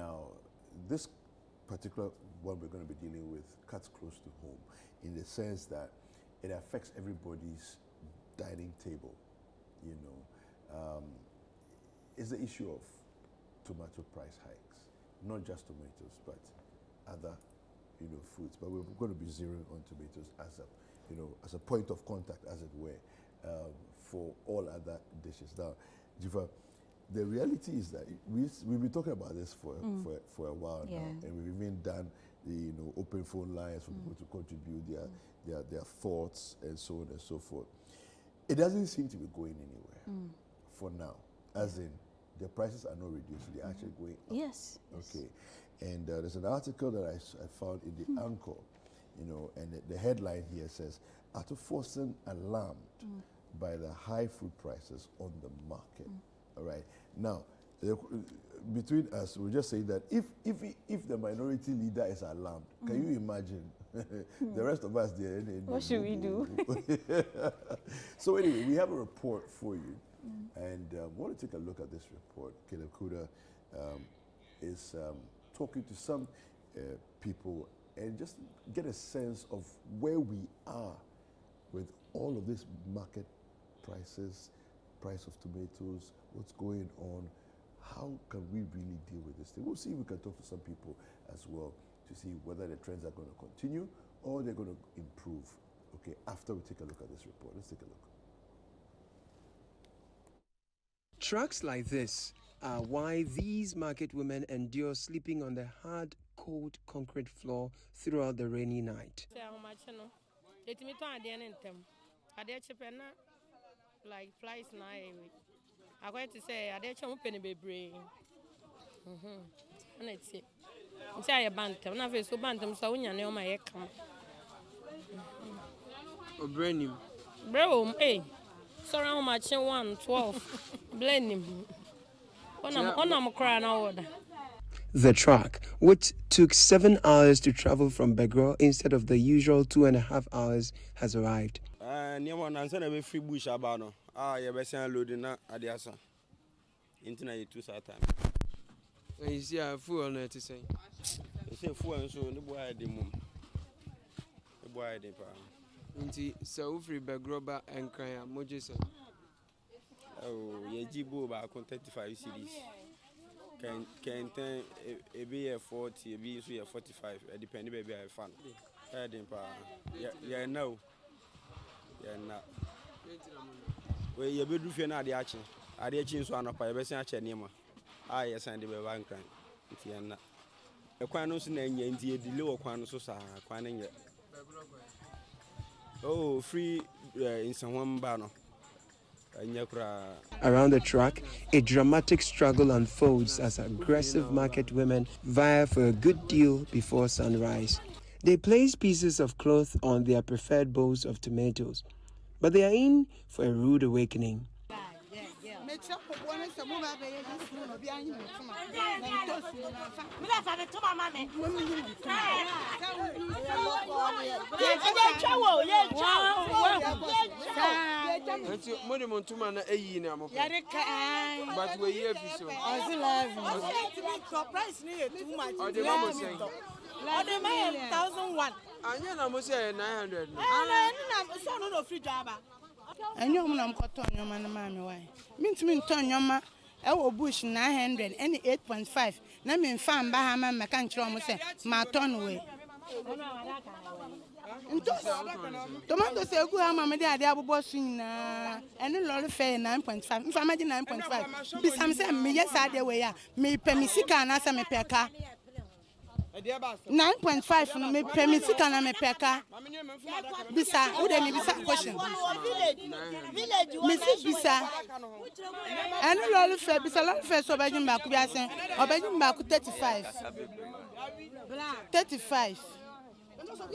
Now, this particular one we're going to be dealing with cuts close to home in the sense that it affects everybody's dining table, you know. It's the issue of tomato price hikes, not just tomatoes, but other, you know, fruits. But we're going to be zeroing on tomatoes as a, you know, as a point of contact, as it were, for all other dishes. Now, Jifa, the reality is that we've been talking about this for a while now, and we've even done the, you know, open phone lines for people to contribute their thoughts and so on and so forth. It doesn't seem to be going anywhere for now, as in the prices are not reducing, they're actually going up. Yes. Okay. And there's an article that I found in the Anchor, you know, and the headline here says, Atoforsen alarmed by the high food prices on the market. All right. Now, between us, we're just saying that if the minority leader is alarmed, can you imagine the rest of us there? What should we do? So anyway, we have a report for you, and we want to take a look at this report. Caleb Kuda is talking to some people and just get a sense of where we are with all of this market prices, price of tomatoes, what's going on, how can we really deal with this thing? We'll see if we can talk to some people as well to see whether the trends are going to continue or they're going to improve. Okay, after we take a look at this report, let's take a look. Trucks like this are why these market women endure sleeping on the hard, cold concrete floor throughout the rainy night. Like flies now, I'm going to say, I did some penny baby. And it's it. It's a bantam, not so bantam, so when you know my account. Oh, brand new. Bro, hey, surround my chin 112. Blend him. When I'm crying out. The truck, which took 7 hours to travel from Begro instead of the usual 2.5 hours, has arrived. Anyone answer a free bush abano. You best loading na adiasa. Internet you 2 time. You see a fool on it to say. You say fool and so the boy the mum. The boy the pa. Inti so free Begroba and Kaya Mojisa. Oh, ye jibo ba 35 cedis. Can a be a 40, a be 45, depending baby I fan. Yeah, no. Yeah, no. Well, you be doing the action. I did change one of my best action. Yes, and the bank. Tiana. A quanos in the lower quanos, quaning it. Oh, free in some one banner. Around the truck, a dramatic struggle unfolds as aggressive market women vie for a good deal before sunrise. They place pieces of cloth on their preferred bowls of tomatoes, but they are in for a rude awakening. And you know, cotton, your man, why? Means me turn your ma, our bush 900, any 8.5. Name in farm Bahama, my country, my ton away. Tomatoes say, go, Mamma, they are bossing, and a lot of fair 9.5. If I imagine 9.5, be some say, me, yes, I the way, me, Pemisica, and answer me per car. 9.5 for me, Pemisica, and me per car. Bisa, who then be some question? Mrs. Bisa, and a lot of fair, Bisa, a lot of fair, so by him back, we are saying, or by him back 35. 35.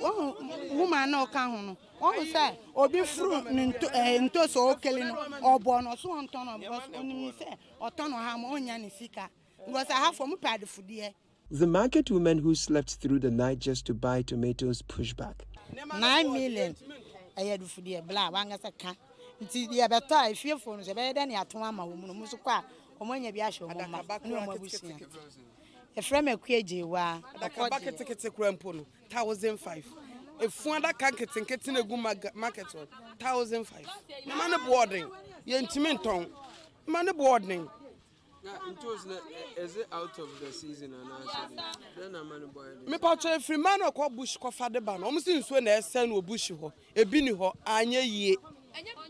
Oh, woman, no count. Oh, say, or be fruit into so killing or born or so on ton of only say, or ton of ham on Yanisika. Was I have from a pad for dear. The market women who slept through the night just to buy tomatoes push back. 9 million. I had for dear black, one as a cat. It's the other time, fearful, the better than your Toma woman, Musuka, or when you be assured. A friend of Ghs1. The bucket crampono, 1,500. If one that can't get in a good market, 1,500. Man of boarding, Yentimenton, man of boarding. Is it out of the season or not? Then I'm on board. Me patch free man or call bush coffee the ban. Almost in when they send or bush ho, a binny ho, anya ye.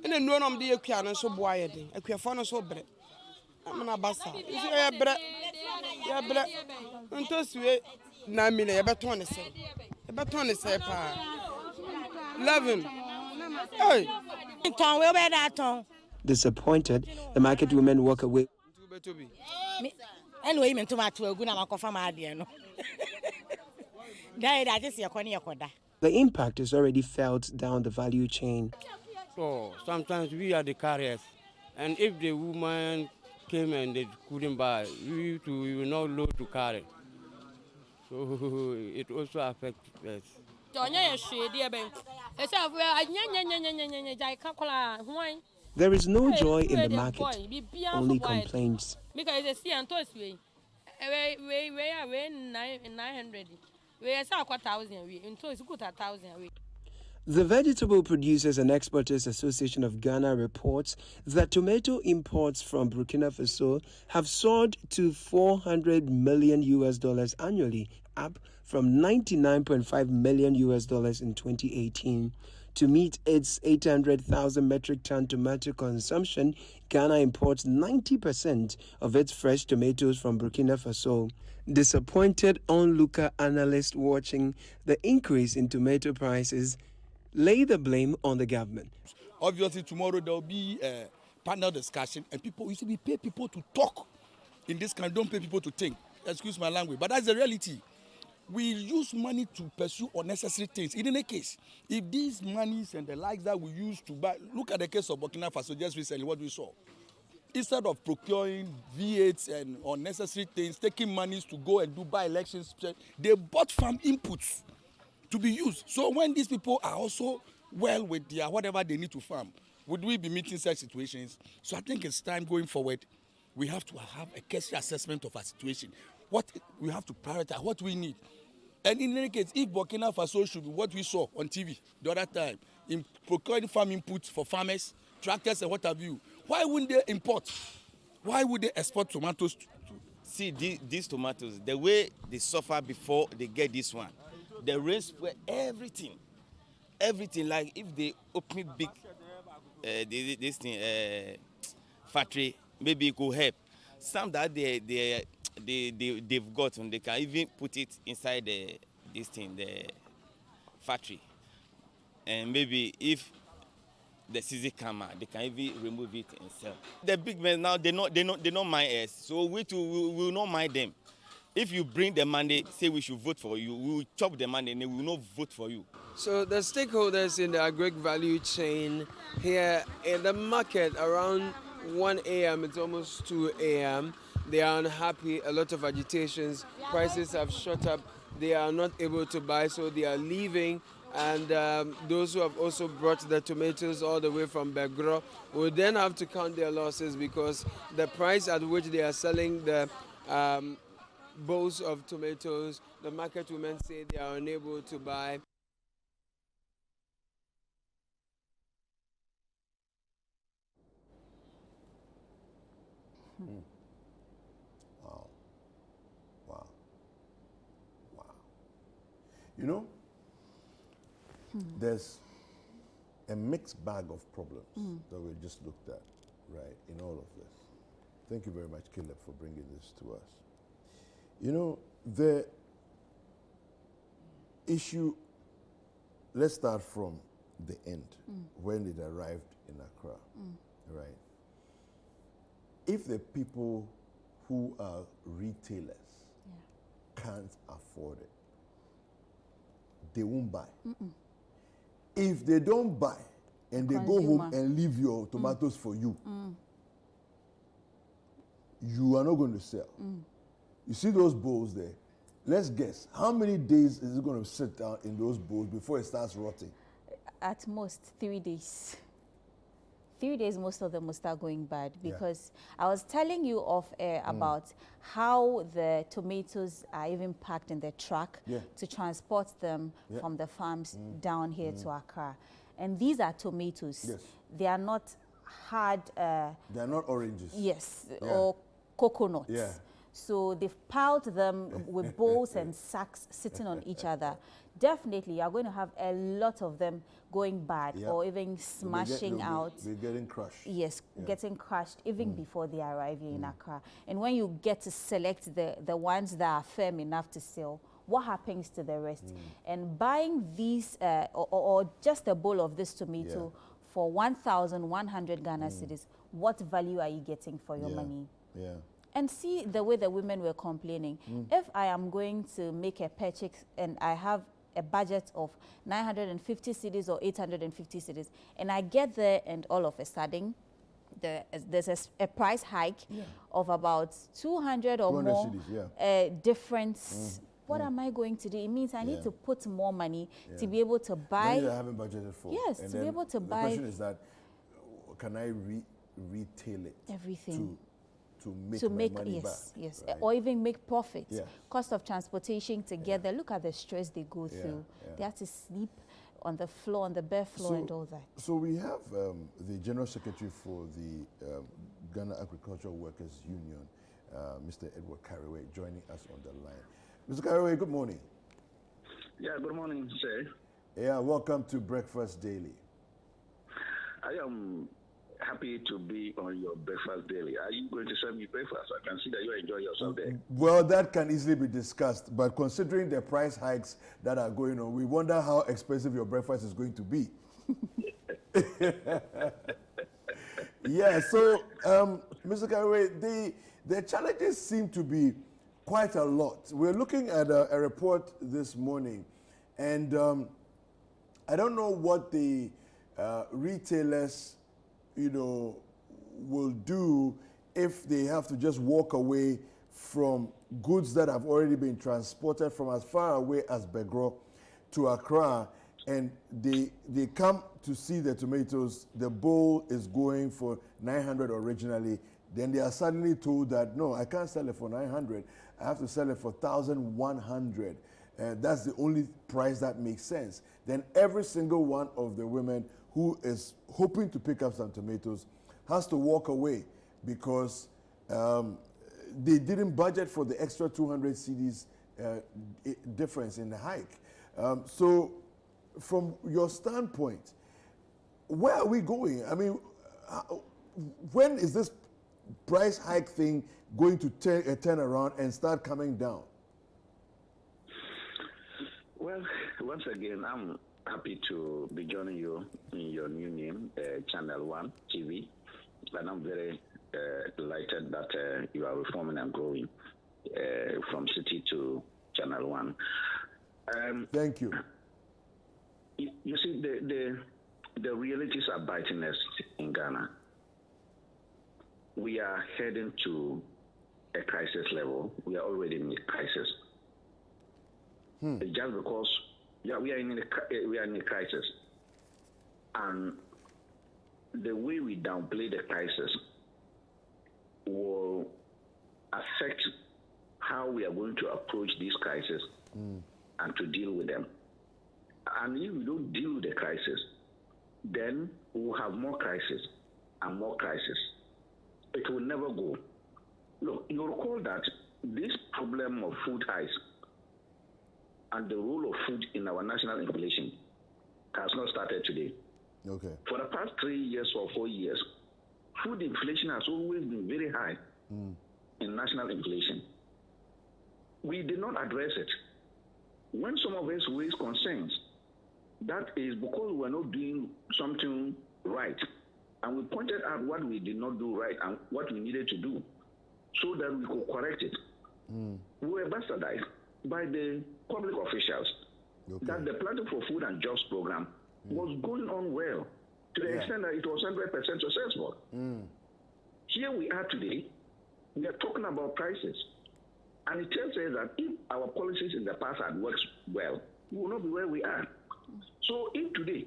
And then none of the Akian so boy, a queer so bread. I'm an abassa. Yeah, bread. Yeah, bread. Until we 9 million, about 20 say. About 20 say, 11. Hey, Tom, where be that Tom? Disappointed, the market women walk away. Anyway, me to my 12 good. I'm a coffee my dear. No, that is your corner. The impact is already felt down the value chain. So sometimes we are the carriers, and if the woman came and they couldn't buy, we will not load to carry. So it also affects us. There is no joy in the market, only complaints. Because it's a and toast we are 900. We are 1,000. We into it's good 1,000. The Vegetable Producers and Exporters Association of Ghana reports that tomato imports from Burkina Faso have soared to $400 million annually, up from $99.5 million in 2018. To meet its 800,000 metric ton tomato consumption, Ghana imports 90% of its fresh tomatoes from Burkina Faso. Disappointed onlooker analysts watching the increase in tomato prices lay the blame on the government. Obviously, tomorrow there will be a panel discussion, and we pay people to talk. In this kind, don't pay people to think. Excuse my language, but that's the reality. We use money to pursue unnecessary things. In any case, if these monies and the likes that we use to buy, look at the case of Burkina Faso just recently, what we saw. Instead of procuring V8s and unnecessary things, taking monies to go and do by-elections, they bought farm inputs to be used. So when these people are also well with their whatever they need to farm, would we be meeting such situations? So I think it's time going forward, we have to have a careful assessment of our situation. What we have to prioritize, what we need. And in any case, if Burkina Faso should be what we saw on TV the other time, in procuring farm inputs for farmers, tractors and what have you, why wouldn't they import? Why would they export tomatoes? See, these tomatoes, the way they suffer before they get this one, the rain spread everything. Everything, like if they open big factory, maybe it could help. Some that they've gotten, they can even put it inside the factory, and maybe if the season come out, they can even remove it and sell. The big men now they don't mind us, so we will not mind them. If you bring the money, say we should vote for you, we will chop the money and we will not vote for you. So the stakeholders in the agri value chain here in the market around 1 a.m. it's almost 2 a.m. They are unhappy, a lot of agitations, prices have shot up, they are not able to buy, so they are leaving. And those who have also brought the tomatoes all the way from Begro will then have to count their losses because the price at which they are selling the bowls of tomatoes, the market women say they are unable to buy. Wow. You know, there's a mixed bag of problems that we just looked at, right, in all of this. Thank you very much, Caleb, for bringing this to us. You know, the issue, let's start from the end, when it arrived in Accra, right? If the people who are retailers can't afford it, they won't buy. If they don't buy and they go home and leave your tomatoes for you, you are not going to sell. You see those bowls there? Let's guess. How many days is it going to sit down in those bowls before it starts rotting? At most 3 days. 3 days, most of them will start going bad because I was telling you off air about how the tomatoes are even packed in the truck to transport them from the farms down here to Accra. And these are tomatoes. Yes. They are not hard. They're not oranges. Yes, or coconuts. Yeah. So they've piled them with bowls and sacks sitting on each other. Definitely, you're going to have a lot of them going bad or even smashing out. They're getting crushed. Yes, getting crushed even before they arrive here in Accra. And when you get to select the ones that are firm enough to sell, what happens to the rest? And buying these, or just a bowl of this tomato for 1,100 Ghana cedis, what value are you getting for your money? Yeah. And see the way the women were complaining. If I am going to make a purchase and I have a budget of 950 cedis or 850 cedis, and I get there and all of a sudden there's a price hike of about 200 or more cedis, difference. What am I going to do? It means I need to put more money to be able to buy. Money that I haven't budgeted for. Yes, and to be able to buy. The question is that, can I retail it? Everything. To make my money back. Yes, right? or even make profits. Cost of transportation together. Look at the stress they go through. They have to sleep on the floor, on the bare floor, and all that. So we have the General Secretary for the Ghana Agricultural Workers Union, Mr. Edward Carraway, joining us on the line. Mr. Carraway, good morning. Yeah, good morning, sir. Yeah, welcome to Breakfast Daily. I am happy to be on your Breakfast Daily. Are you going to serve me breakfast? I can see that you enjoy yourself there. Well, that can easily be discussed, but considering the price hikes that are going on, we wonder how expensive your breakfast is going to be. Yeah, so, Mr. Carraway, the challenges seem to be quite a lot. We're looking at a report this morning, and I don't know what the retailers will do if they have to just walk away from goods that have already been transported from as far away as Begro to Accra, and they come to see the tomatoes. The bowl is going for 900 originally. Then they are suddenly told that, no, I can't sell it for 900. I have to sell it for 1,100. That's the only price that makes sense. Then every single one of the women who is hoping to pick up some tomatoes has to walk away because they didn't budget for the extra 200 cedis difference in the hike. So from your standpoint, where are we going? I mean, when is this price hike thing going to turn around and start coming down? Well, once again, I'm happy to be joining you in your new name, ChannelOne TV, and I'm very delighted that you are reforming and growing from City to ChannelOne. Thank you. You see, the realities are biting us in Ghana. We are heading to a crisis level. We are already in a crisis. Just because we are in a crisis, and the way we downplay the crisis will affect how we are going to approach this crisis and to deal with them. And if we don't deal with the crisis, then we will have more crisis and more crisis. It will never go. Look, you recall that this problem of food hikes and the role of food in our national inflation has not started today. Okay. For the past 3 years or 4 years, food inflation has always been very high in national inflation. We did not address it. When some of us raise concerns, that is because we were not doing something right. And we pointed out what we did not do right and what we needed to do so that we could correct it. We were bastardized by the public officials that the Planting for Food and Jobs program was going on well to the extent that it was 100% successful. Here we are today, we are talking about prices. And it tells us that if our policies in the past had worked well, we will not be where we are. So if today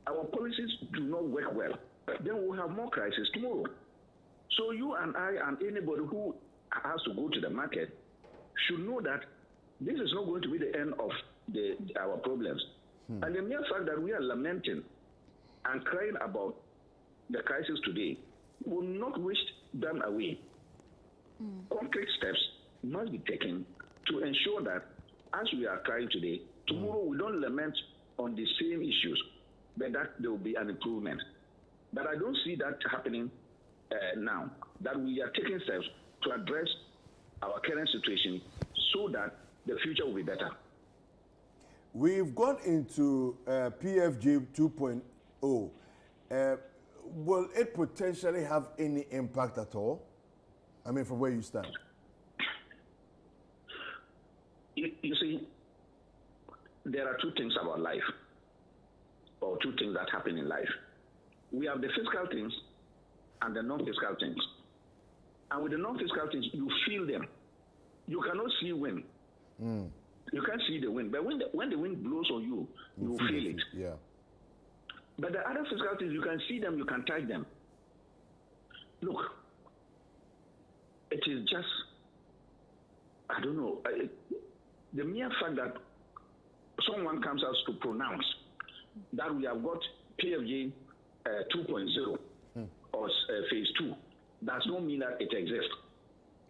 our policies do not work well, then we'll have more crisis tomorrow. So you and I and anybody who has to go to the market should know that this is not going to be the end of our problems. And the mere fact that we are lamenting and crying about the crisis today will not wish them away. Concrete steps must be taken to ensure that as we are crying today, tomorrow we don't lament on the same issues, but that there will be an improvement. But I don't see that happening now, that we are taking steps to address our current situation so that the future will be better. We've gone into PFJ 2.0. Will it potentially have any impact at all? I mean, from where you stand? You see, there are two things about life, or two things that happen in life. We have the physical things and the non-physical things. And with the non-physical things, you feel them. You cannot see wind. You can't see the wind. But when the wind blows on you, you feel it. Yeah. But the other physical things, you can see them, you can touch them. Look, it is just, I don't know, the mere fact that someone comes out to pronounce that we have got PFJ 2.0 or phase 2 does not mean that it exists.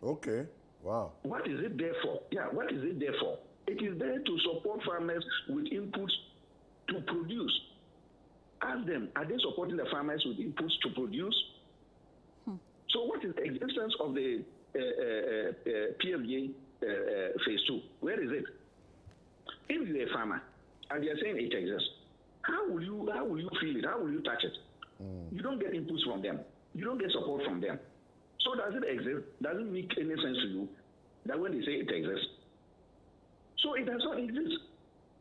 Okay. Wow. What is it there for? Yeah, what is it there for? It is there to support farmers with inputs to produce. Ask them, are they supporting the farmers with inputs to produce? So what is the existence of the PFJ phase 2? Where is it? If you're a farmer and you're saying it exists, how will you feel it? How will you touch it? You don't get inputs from them. You don't get support from them. So does it exist? Does it make any sense to you that when they say it exists? So it does not exist.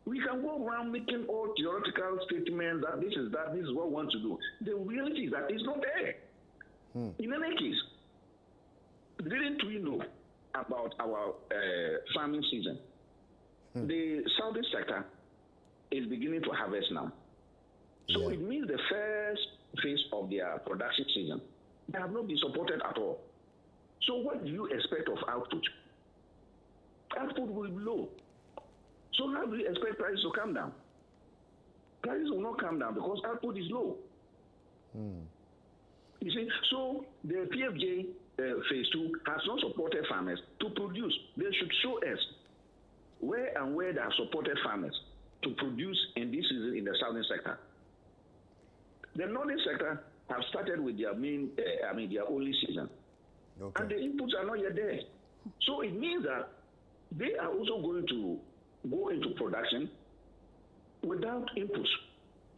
We can go around making all theoretical statements that this is what we want to do. The reality is that it's not there. In any case, didn't we know about our farming season? The southern sector is beginning to harvest now. So it means the first phase of their production season, they have not been supported at all. So what do you expect of output? Output will be low. So how do you expect prices to come down? Prices will not come down because output is low. You see, so the PFJ phase 2 has not supported farmers to produce. They should show us where and where they have supported farmers to produce in this season in the southern sector. The northern sector have started with their their only season. And the inputs are not yet there. So it means that they are also going to go into production without inputs.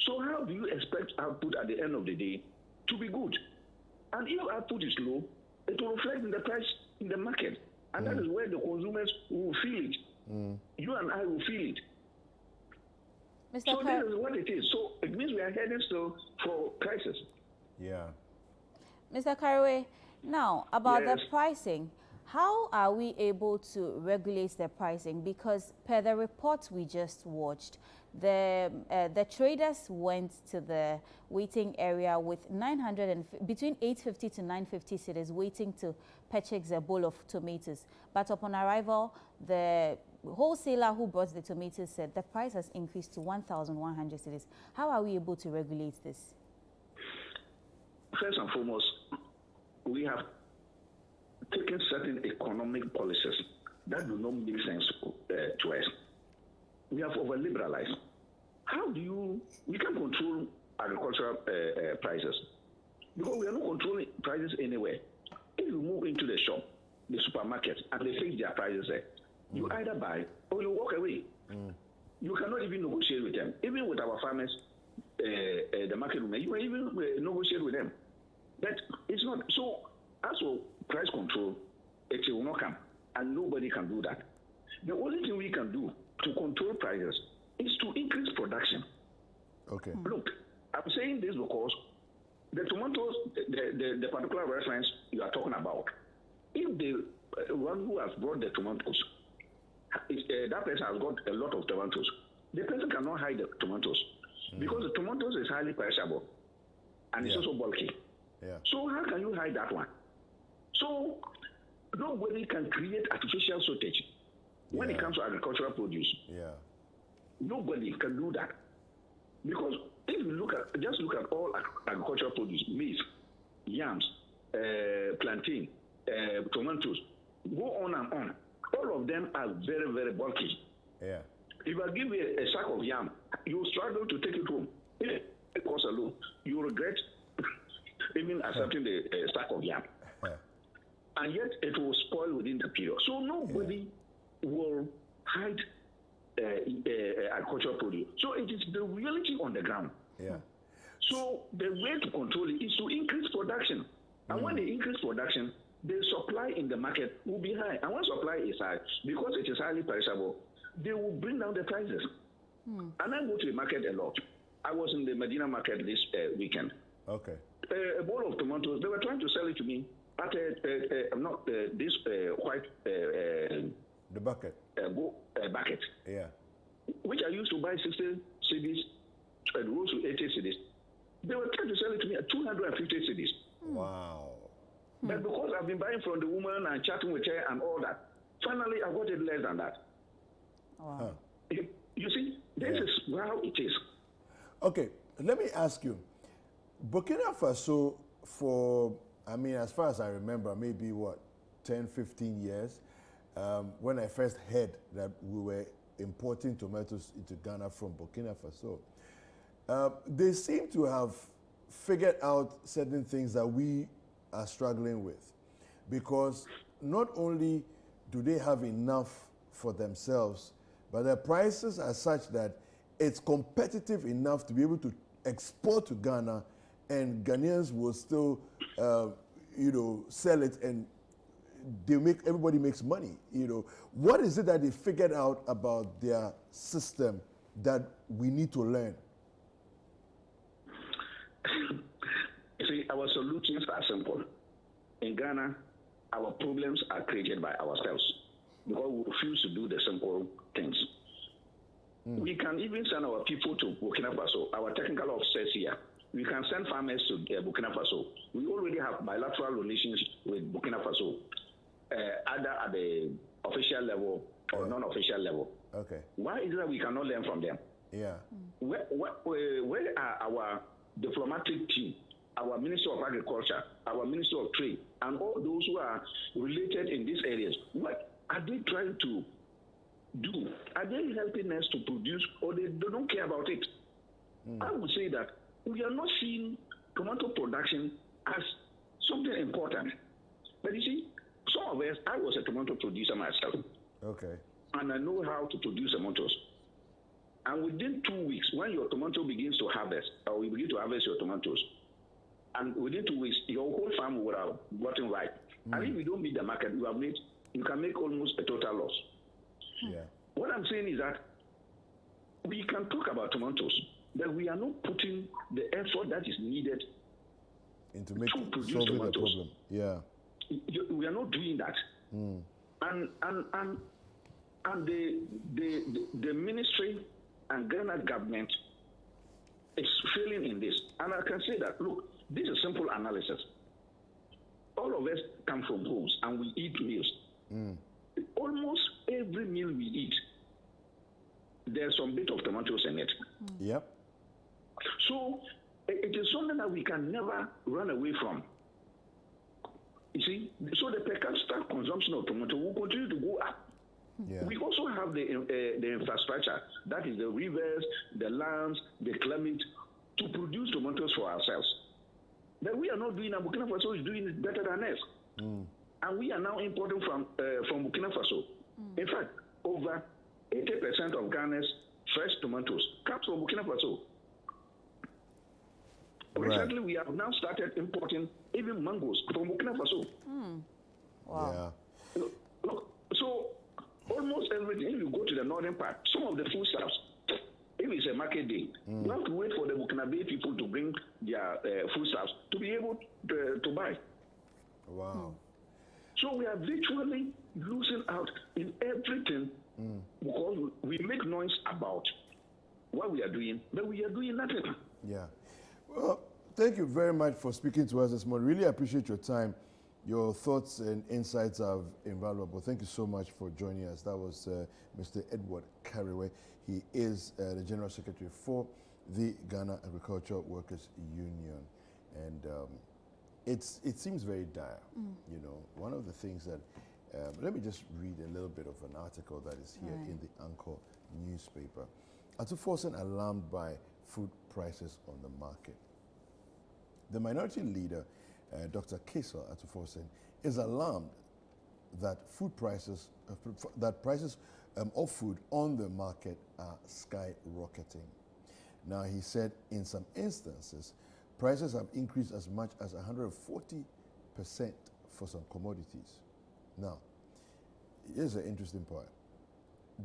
So how do you expect output at the end of the day to be good? And if output is low, it will reflect in the price in the market. And that is where the consumers will feel it. You and I will feel it. So this is what it is. So it means we are heading still for crisis. Yeah. Mr. Kariwe, now about the pricing, how are we able to regulate the pricing? Because per the report we just watched, the traders went to the waiting area with between 850 to 950 cedis waiting to purchase a bowl of tomatoes. But upon arrival, the wholesaler who brought the tomatoes said the price has increased to 1,100 cedis. How are we able to regulate this? First and foremost, we have taken certain economic policies that do not make sense to us. We have over-liberalized. We can control agricultural prices because we are not controlling prices anywhere. If you move into the shop, the supermarket, and they fix their prices there, you either buy or you walk away. You cannot even negotiate with them. Even with our farmers, the market women, you can even negotiate with them. But it's not. So as for price control, it will not come, and nobody can do that. The only thing we can do to control prices is to increase production. Okay. Look, I'm saying this because the tomatoes, the particular reference you are talking about, if the one who has brought the tomatoes, that person has got a lot of tomatoes, the person cannot hide the tomatoes because the tomatoes is highly perishable. and it's also bulky. Yeah. So how can you hide that one? So nobody can create artificial shortage when it comes to agricultural produce. Yeah. Nobody can do that. Because if you just look at all agricultural produce, maize, yams, plantain, tomatoes, go on and on. All of them are very, very bulky. Yeah. If I give you a sack of yam, you struggle to take it home. It costs alone. You regret even accepting the sack of yam. And yet it will spoil within the period. So nobody will hide agricultural produce. So it is the reality on the ground. Yeah. So the way to control it is to increase production. And when they increase production, the supply in the market will be high. And when supply is high, because it is highly perishable, they will bring down the prices. And I go to the market a lot. I was in the Medina market this weekend. Okay. A bowl of tomatoes, they were trying to sell it to me at this white the bucket. Bucket. Yeah. Which I used to buy 60 cedis and rose to 80 cedis. They were trying to sell it to me at 250 cedis. Wow. But because I've been buying from the woman and chatting with her and all that, finally I got it less than that. Wow. You see, this is how it is. Okay, let me ask you. Burkina Faso, for, I mean, as far as I remember, maybe what, 10, 15 years, when I first heard that we were importing tomatoes into Ghana from Burkina Faso, they seem to have figured out certain things that we are struggling with. Because not only do they have enough for themselves, but their prices are such that it's competitive enough to be able to export to Ghana, and Ghanaians will still, sell it, and everybody makes money. What is it that they figured out about their system that we need to learn? See, our solutions are simple. In Ghana, our problems are created by ourselves because we refuse to do the simple things. We can even send our people to Burkina Faso, our technical officers here. We can send farmers to Burkina Faso. We already have bilateral relations with Burkina Faso, either at the official level or non-official level. Okay. Why is it that we cannot learn from them? Yeah. Where are our diplomatic team, our Minister of Agriculture, our Minister of Trade, and all those who are related in these areas? What are they trying to do? Are they helping us to produce, or they don't care about it? I would say that we are not seeing tomato production as something important. But you see, some of us, I was a tomato producer myself. Okay. And I know how to produce tomatoes. And within 2 weeks, when your tomato begins to harvest, or you begin to harvest your tomatoes, and within 2 weeks, your whole farm will have gotten ripe. And if you don't meet the market, you can make almost a total loss. Yeah. What I'm saying is that we can talk about tomatoes, but we are not putting the effort that is needed into to produce solving tomatoes. the problem. Yeah. We are not doing that. And the ministry and Ghana government is failing in this. And I can say that, look, this is simple analysis. All of us come from homes and we eat meals. Almost every meal we eat, there's some bit of tomatoes in it. Yep. So it is something that we can never run away from. You see, so the per capita consumption of tomato will continue to go up. Yeah. We also have the infrastructure, that is the rivers, the lands, the climate, to produce tomatoes for ourselves. But we are not doing that. Burkina Faso is doing it better than us. And we are now importing from Burkina Faso. In fact, over 80% of Ghana's fresh tomatoes comes from Burkina Faso. Recently, we have now started importing even mangoes from Burkina Faso. Wow. Yeah. Look, so almost everything, if you go to the northern part, some of the foodstuffs, if it's a market day, you have to wait for the Burkinabe people to bring their foodstuffs to be able to buy. Wow. So we are virtually losing out in everything because we make noise about what we are doing, but we are doing nothing. Yeah. Well, thank you very much for speaking to us this morning. Really appreciate your time. Your thoughts and insights are invaluable. Thank you so much for joining us. That was Mr. Edward Carraway. He is the General Secretary for the Ghana Agricultural Workers Union. And it seems very dire. You know, one of the things that, let me just read a little bit of an article that is here in the Anchor newspaper. Atuforsen alarmed by food prices on the market. The minority leader, Dr. Kesel Atuforsen, is alarmed that prices of food on the market are skyrocketing. Now, he said in some instances, prices have increased as much as 140% for some commodities. Now, here's an interesting part.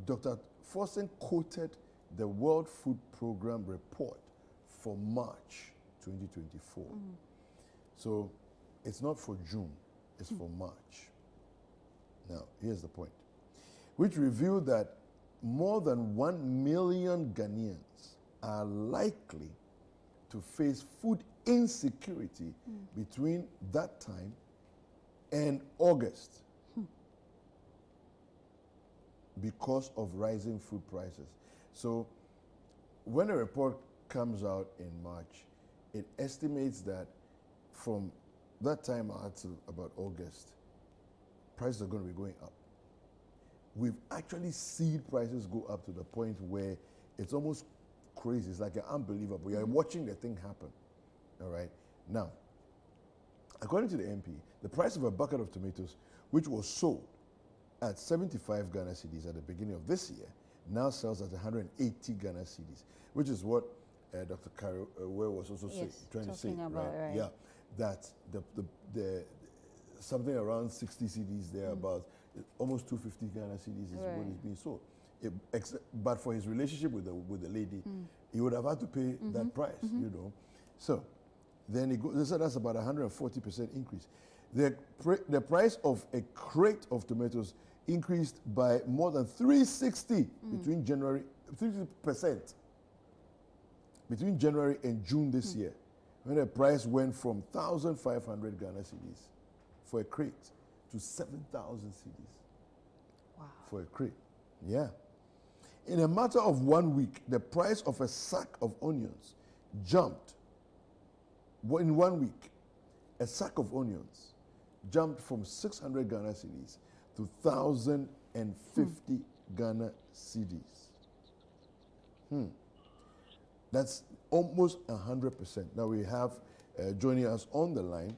Dr. Forsen quoted the World Food Program report for March 2024. So it's not for June, it's for March. Now, here's the point, which revealed that more than 1 million Ghanaians are likely to face food insecurity between that time and August because of rising food prices. So when a report comes out in March, it estimates that from that time out to about August, prices are going to be going up. We've actually seen prices go up to the point where it's almost crazy. It's like unbelievable. You're watching the thing happen. All right. Now, according to the MP, the price of a bucket of tomatoes, which was sold at 75 Ghana cedis at the beginning of this year, now sells at 180 Ghana cedis, which is what Dr. Carraway was also trying to say, right? Yeah, that the something around 60 cedis there, about almost 250 Ghana cedis is what is being sold. But for his relationship with the lady, he would have had to pay that price, you know. So then they said that's about 140% increase. The price of a crate of tomatoes increased by more than 360 between January, 30% between January and June this year, when the price went from 1,500 Ghana cedis for a crate to 7,000 cedis for a crate. Yeah. In a matter of 1 week, the price of a sack of onions jumped. In 1 week, a sack of onions jumped from 600 Ghana cedis to 1,050 Ghana cedis. That's almost 100%. Now we have joining us on the line,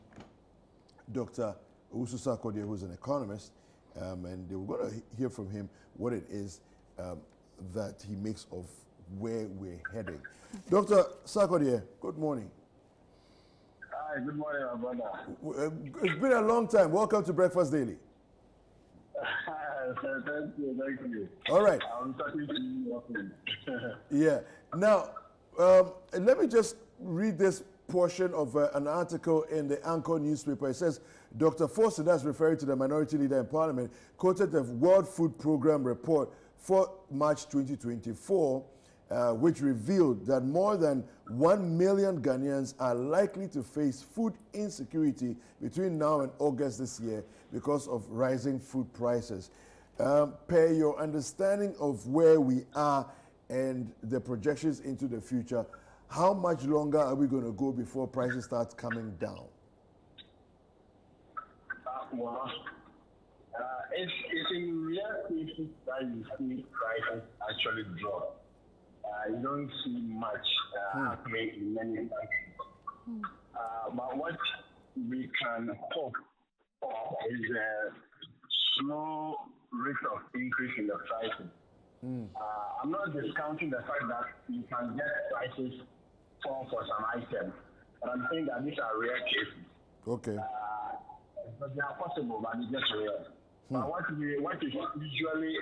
Dr. Owusu Sarkodie, who's an economist, and we're going to hear from him what it is that he makes of where we're heading. Dr. Sarkodie, good morning. Hi, good morning, my brother. It's been a long time. Welcome to Breakfast Daily. Thank you. All right. I'm talking to you often. Yeah. Now, let me just read this portion of an article in the Anchor newspaper. It says, Dr. Forsen, that's referring to the minority leader in Parliament, quoted the World Food Program report for March 2024, which revealed that more than 1 million Ghanaians are likely to face food insecurity between now and August this year because of rising food prices. Per your understanding of where we are and the projections into the future, how much longer are we going to go before prices start coming down? It's in rare cases that you see prices actually drop. You don't see much happening in many countries. But what we can hope for is a slow rate of increase in the prices. I'm not discounting the fact that you can get prices fall for some items, but I'm saying that these are rare cases. Okay. But they are possible, but it's just rare. But what is usually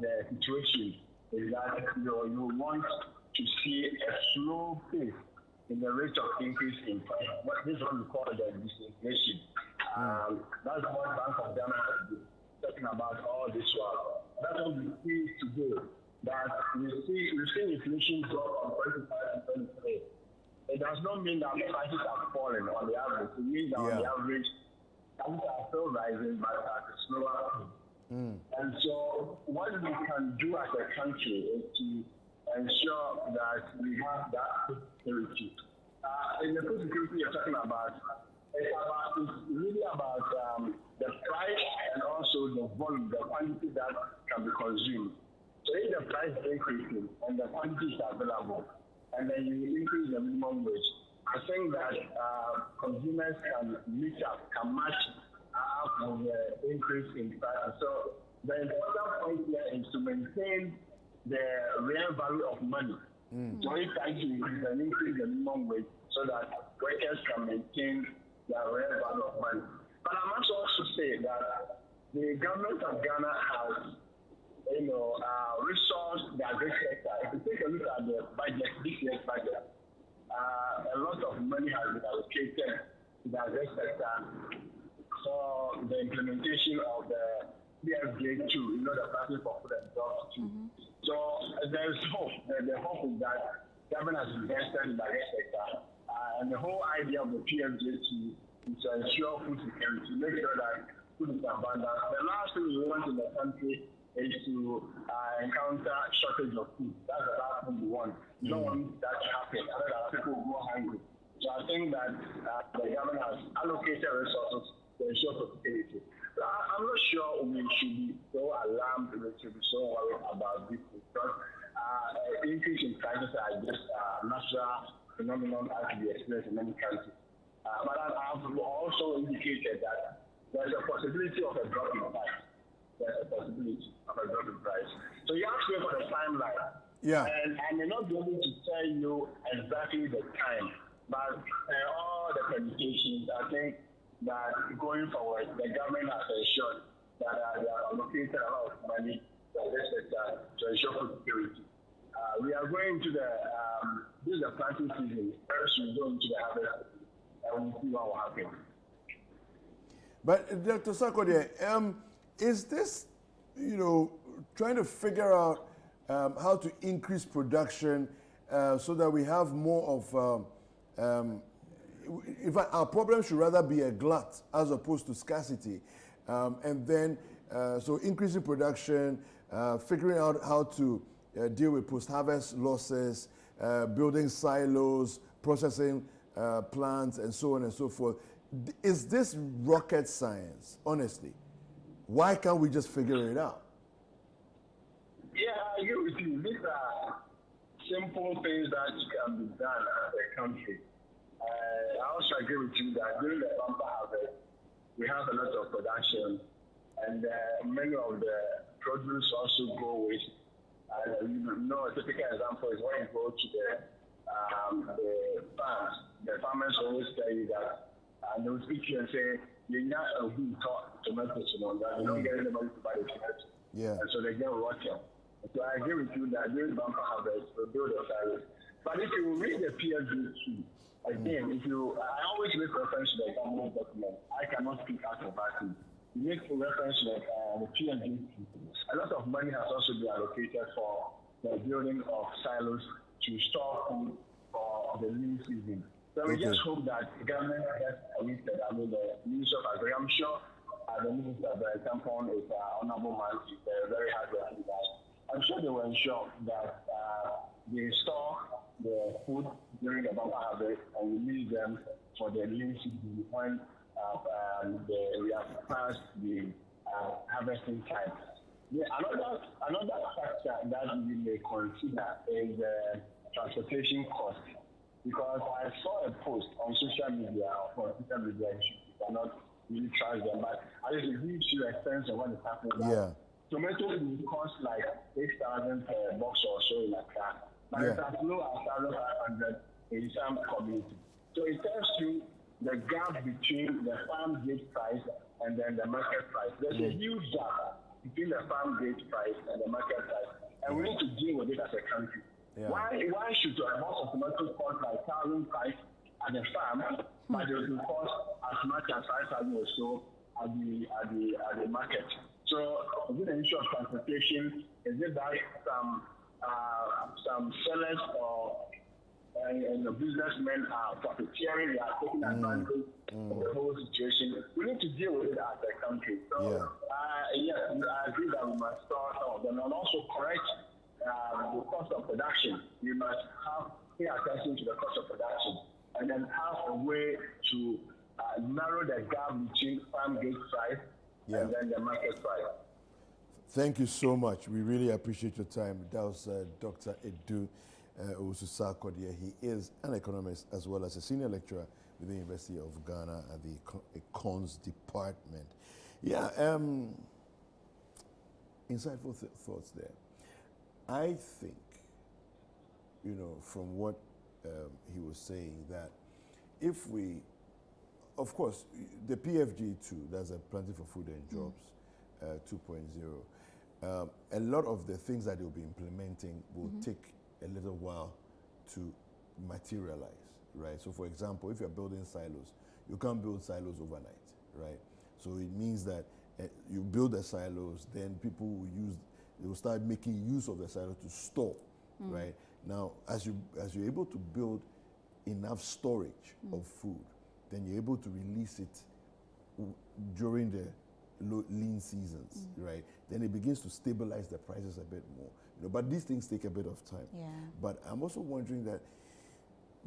the situation is that you want to see a slow pace in the rate of increase in price. This is what we call the disinflation. That's what Bank of Ghana is talking about all this while. That's what we see today. That we've seen inflation drop from 25 to 23. it does not mean that prices are falling on the average. It means that on the average, prices are still rising, but at a slower pace. And so what we can do as a country is to ensure that we have that food security. In the food security you're talking about, it's really about the price and also the volume, the quantity that can be consumed. So if the price is increasing and the quantity is available, and then you increase the minimum wage, I think that consumers can meet up, can match up with the increase in price. So the important point here is to maintain the real value of money. So if price increase, then increase the minimum wage so that workers can maintain their real value of money. But I must also say that the government of Ghana has, resourced the agri sector. If you take a look at the budget, this year's budget, a lot of money has been allocated to the agri sector for the implementation of the Ghs2, the Practice for Food and Jobs 2. So there's hope. The hope is that government has invested in the agri sector, and the whole idea of the Ghs2 is to ensure food security, make sure that food is abundant. The last thing we want in the country is to encounter shortage of food. That's the last thing we want. We don't want that to happen, otherwise people will go hungry. So I think that the government has allocated resources to ensure food security. I'm not sure we should be so alarmed, we should be so worried about this, because increase in prices are just natural phenomenon as we experience in many countries. But I've also indicated that there's a possibility of a drop in price. There's a possibility of a drop in price. So you asked me for the timeline. Yeah. And I may not be able to tell you exactly the time, but all the presentations, I think that going forward, the government has ensured that they are allocated a lot of money to this sector to ensure food security. We are going to this is the planting season. First, we go into the harvest season, and we'll see what will happen. But Dr. Sarkodie, is this, trying to figure out how to increase production so that we have more of, in fact, our problem should rather be a glut as opposed to scarcity. And then, so increasing production, figuring out how to deal with post-harvest losses, building silos, processing plants, and so on and so forth. Is this rocket science, honestly? Why can't we just figure it out? Yeah, I agree with you. These are simple things that can be done as a country. I also agree with you that during the bumper harvest, we have a lot of production, and many of the produce also go waste. A typical example is when you go to the farms. The farmers always tell you that they will speak to you and say, you're not a good tomatoes, that you don't get anybody to buy the tomatoes. Yeah. And so they get rotten. So I agree with you that during bumper harvest, we build a silage. But if you read the PLG2, again, I always make reference to the government document. I cannot speak out of that. You make reference to the PLG2. A lot of money has also been allocated for the building of silos to store food for the lean season. So we just hope that the government gets committed. I mean, the Minister of Agri, I'm sure the Minister of Tampon is an honorable man. He's a very hard-working guy. I'm sure they will ensure that they store the food during the bumper harvest and release them for the lean season when we have passed the harvesting time. Another factor that we may consider is transportation cost. Because I saw a post on social media, or social media, you cannot really trust them, but at least it gives you a sense of what is happening. Yeah. Tomatoes will cost like 6,000 per box or so in a car, but it's as low as 1,500 in some communities. So it tells you the gap between the farm gate price and then the market price. There's a huge gap between the farm gate price and the market price, and we need to deal with it as a country. Yeah. Why should a box of tomatoes cost like 1,000 price at the farm, but it will cost as much as 5,000 or so at the market? So is it an issue of transportation? Is it that some sellers or and the businessmen are profiteering, they are taking advantage of the whole situation. We need to deal with it as a country. So, yes, I agree that we must store some of them and also correct the cost of production. We must pay attention to the cost of production and then have a way to narrow the gap between farm gate price and then the market price. Thank you so much. We really appreciate your time. That was Dr. Edu Owusu-Sarkodie. He is an economist as well as a senior lecturer with the University of Ghana at the Econs Department. Yeah, insightful thoughts there. I think, you know, from what he was saying, that if we, of course, the PFG2, that's a Planting for Food and Jobs 2.0, a lot of the things that they'll be implementing will take a little while to materialize, right? So, for example, if you're building silos, you can't build silos overnight, right? So it means that you build the silos, then people they will start making use of the silos to store, right? Now, as you're able to build enough storage of food, then you're able to release it during the lean seasons, right? Then it begins to stabilize the prices a bit more. You know, but these things take a bit of time. Yeah. But I'm also wondering that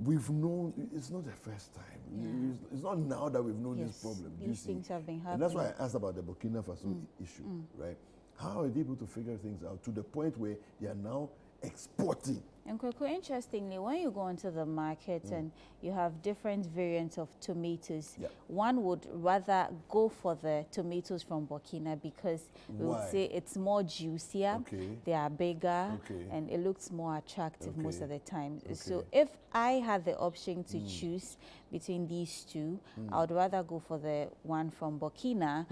we've known, it's not the first time. Yeah. It's not now that we've known this problem. These things have been happening. And that's why I asked about the Burkina Faso issue, right? How are they able to figure things out to the point where they are now exporting? And Kweku, interestingly, when you go into the market and you have different variants of tomatoes, one would rather go for the tomatoes from Burkina because we would say it's more juicier, they are bigger, and it looks more attractive most of the time. So if I had the option to choose between these two, I would rather go for the one from Burkina.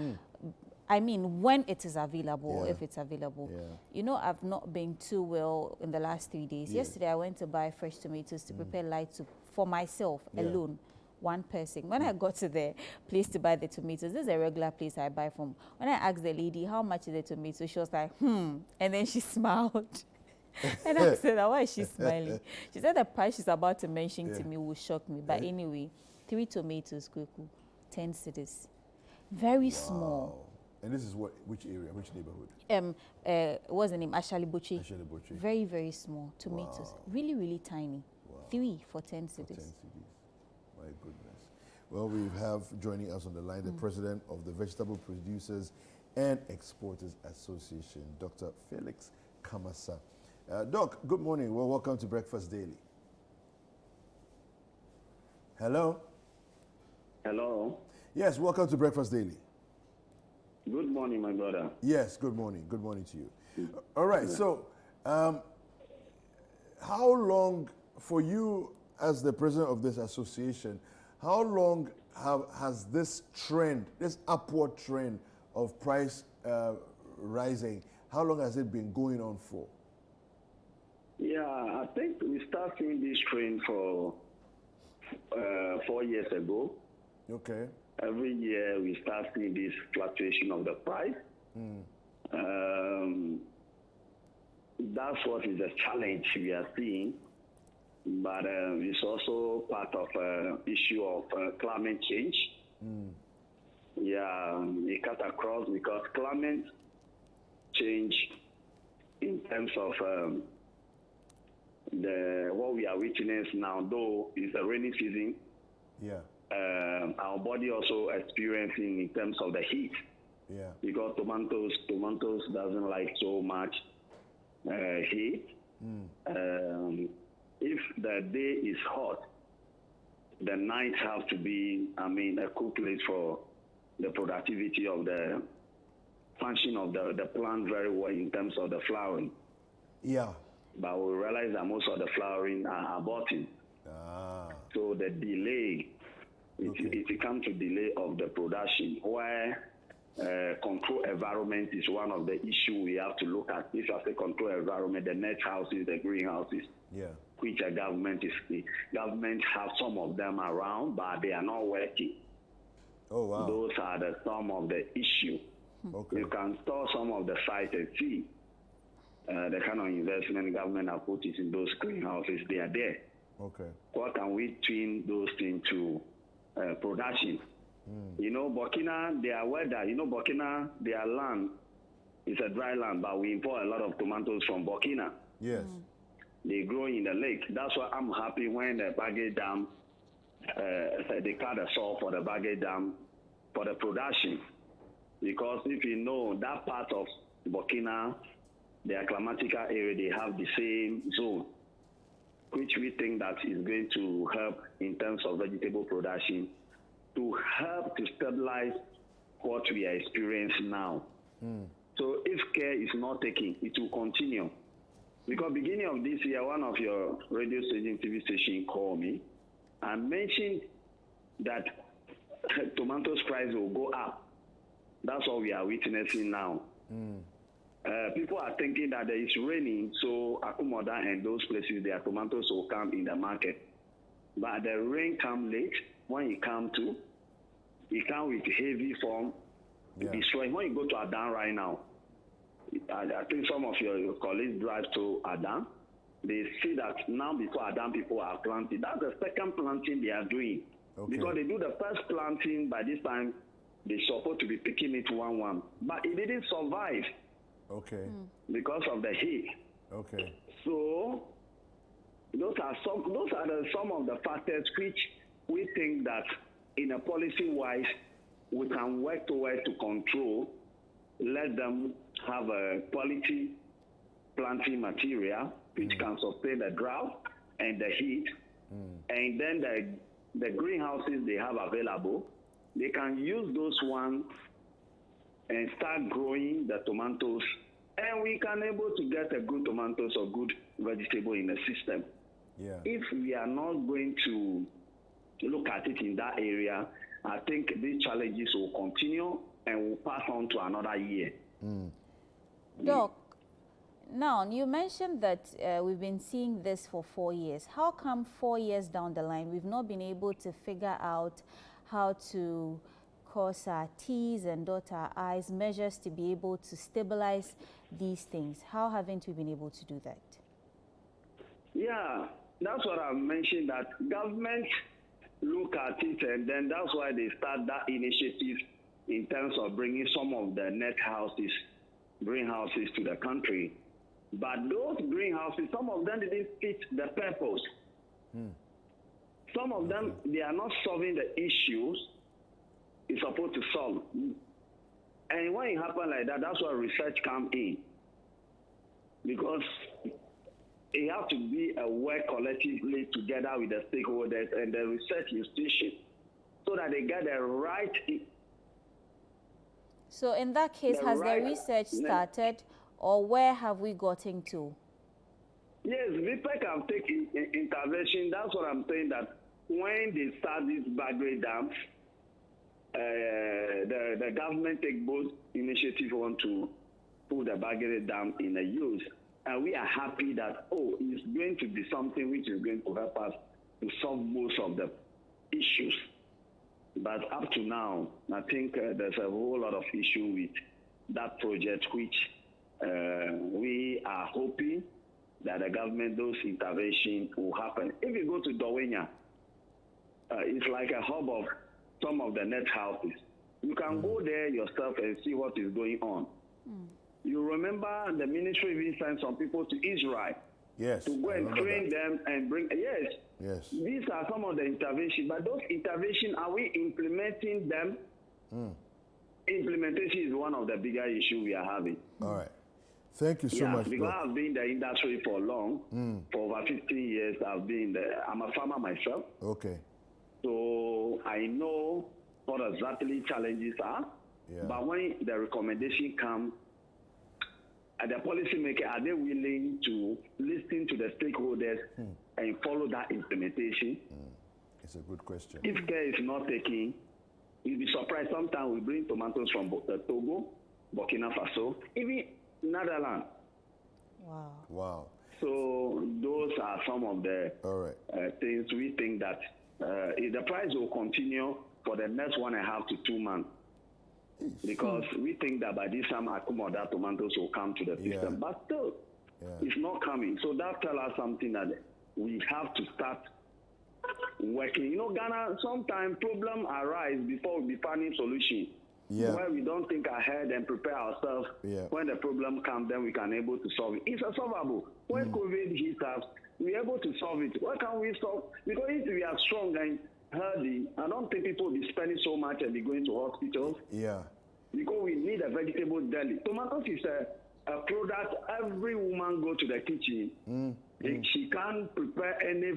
I mean, when it is available, if it's available. You know, I've not been too well in the last 3 days. Yesterday, I went to buy fresh tomatoes to prepare light soup for myself alone, one person. When I got to the place to buy the tomatoes, this is a regular place I buy from. When I asked the lady, how much is the tomato? She was like, and then she smiled. And I said, why is she smiling? She said the price she's about to mention to me will shock me. But anyway, 3 tomatoes, Kweku, 10 cedis. Very small. And this is which area, which neighborhood? What's the name? Ashali Boche. Very, very small tomatoes. Really, really tiny. 3 for 10 cedis. My goodness. Well, we have joining us on the line the president of the Vegetable Producers and Exporters Association, Dr. Felix Kamasa. Doc, good morning. Well, welcome to Breakfast Daily. Hello? Hello? Yes, welcome to Breakfast Daily. Good morning, my brother. Yes, good morning. Good morning to you. All right, so how long, for you as the president of this association, how long has this trend, this upward trend of price rising, how long has it been going on for? Yeah, I think we started seeing this trend for 4 years ago. Okay. Every year we start seeing this fluctuation of the price. That's what is a challenge we are seeing. But it's also part of issue of climate change. Yeah, we cut across because climate change in terms of what we are witnessing now, though it's a rainy season. Yeah. Our body also experiencing in terms of the heat. Yeah. Because tomatoes doesn't like so much heat. If the day is hot, the night have to be, a cool place for the productivity of the function of the plant very well in terms of the flowering. Yeah. But we realize that most of the flowering are aborting. So the delay, it comes to delay of the production, where control environment is one of the issues we have to look at. If I say control environment, the net houses, the greenhouses, which a government have some of them around, but they are not working. Oh, wow. Those are some of the issues. You can store some of the sites and see the kind of investment government have put in those greenhouses. They are there. Okay. What can we twin those things to production? You know, Burkina, their weather, you know, Burkina, their land is a dry land, but we import a lot of tomatoes from Burkina. Yes. They grow in the lake. That's why I'm happy when the Bagay Dam, they cut the saw for the Bagay Dam for the production. Because if you know that part of Burkina, their climatical area, they have the same zone, which we think that is going to help in terms of vegetable production, to help to stabilize what we are experiencing now. So if care is not taken, it will continue. Because beginning of this year, one of your radio station, TV station called me and mentioned that tomatoes price will go up. That's what we are witnessing now. People are thinking that there is raining, so Akumoda and those places, their tomatoes will come in the market. But the rain come late. When it come to, it come with heavy form, destroy. When you go to Adan right now, I think some of your colleagues drive to Adan, they see that now before Adan people are planting. That's the second planting they are doing. Because they do the first planting, by this time, they're supposed to be picking it 1-1. But it didn't survive. Because of the heat. So those are some of the factors which we think that in a policy wise we can work towards to control, let them have a quality planting material which can sustain the drought and the heat, and then the greenhouses they have available, they can use those ones and start growing the tomatoes, and we can able to get a good tomatoes or good vegetable in the system. If we are not going to look at it in that area, I think these challenges will continue and will pass on to another year. Doc, now you mentioned that we've been seeing this for 4 years. How come 4 years down the line we've not been able to figure out how to cross our T's and dot our I's, measures to be able to stabilize these things? How haven't we been able to do that? Yeah, that's what I mentioned, that government look at it, and then that's why they start that initiative in terms of bringing some of the net houses, greenhouses to the country. But those greenhouses, some of them didn't fit the purpose. Some of them, they are not solving the issues it's supposed to solve. And when it happens like that, that's where research comes in. Because it has to be a work collectively together with the stakeholders and the research institution so that they get the right. So in that case, has the research started, or where have we gotten to? Yes, VPEC have taken intervention. That's what I'm saying, that when they start these Bagre dams, the government take both initiative on to put the Bagre dam in a use. And we are happy that, it's going to be something which is going to help us to solve most of the issues. But up to now, I think there's a whole lot of issue with that project, which we are hoping that the government, those interventions will happen. If you go to Dowenya, it's like a hub of some of the net houses. You can go there yourself and see what is going on. You remember the ministry even sent some people to Israel to go and train them and bring. Yes. These are some of the interventions, but those interventions, are we implementing them? Implementation is one of the bigger issues we are having. All right. Thank you so much. Because I've been in the industry for long, for over 15 years. I'm a farmer myself. So I know what exactly challenges are. But when the recommendation comes, the policymaker, are they willing to listen to the stakeholders and follow that implementation? It's a good question. If care is not taken, you'll be surprised. Sometimes we bring tomatoes from Togo, Burkina Faso, even Netherlands. Wow. So those are some of the things we think that the price will continue for the next 1.5 to 2 months. Because we think that by this time, Akumoda tomatoes will come to the system. But still, it's not coming. So that tells us something that we have to start working. You know, Ghana, sometimes problems arise before we finding solution. Yeah. Where we don't think ahead and prepare ourselves. Yeah. When the problem comes, then we can able to solve it. It's a solvable. When COVID hits us, we're able to solve it. Why can't we solve? Because if we are strong and healthy, I don't think people will be spending so much and be going to hospitals. Yeah. Because we need a vegetable deli. Tomatoes is a product every woman go to the kitchen. She can't prepare any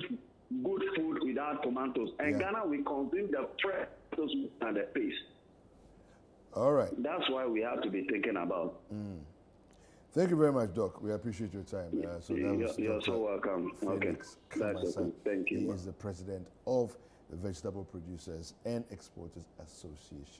good food without tomatoes. And Ghana, we consume the fresh tomatoes and the paste. All right. That's why we have to be thinking about. Thank you very much, Doc. We appreciate your time. You're so welcome. Felix Okay. That's okay. Thank you. He is the president of the Vegetable Producers and Exporters Association.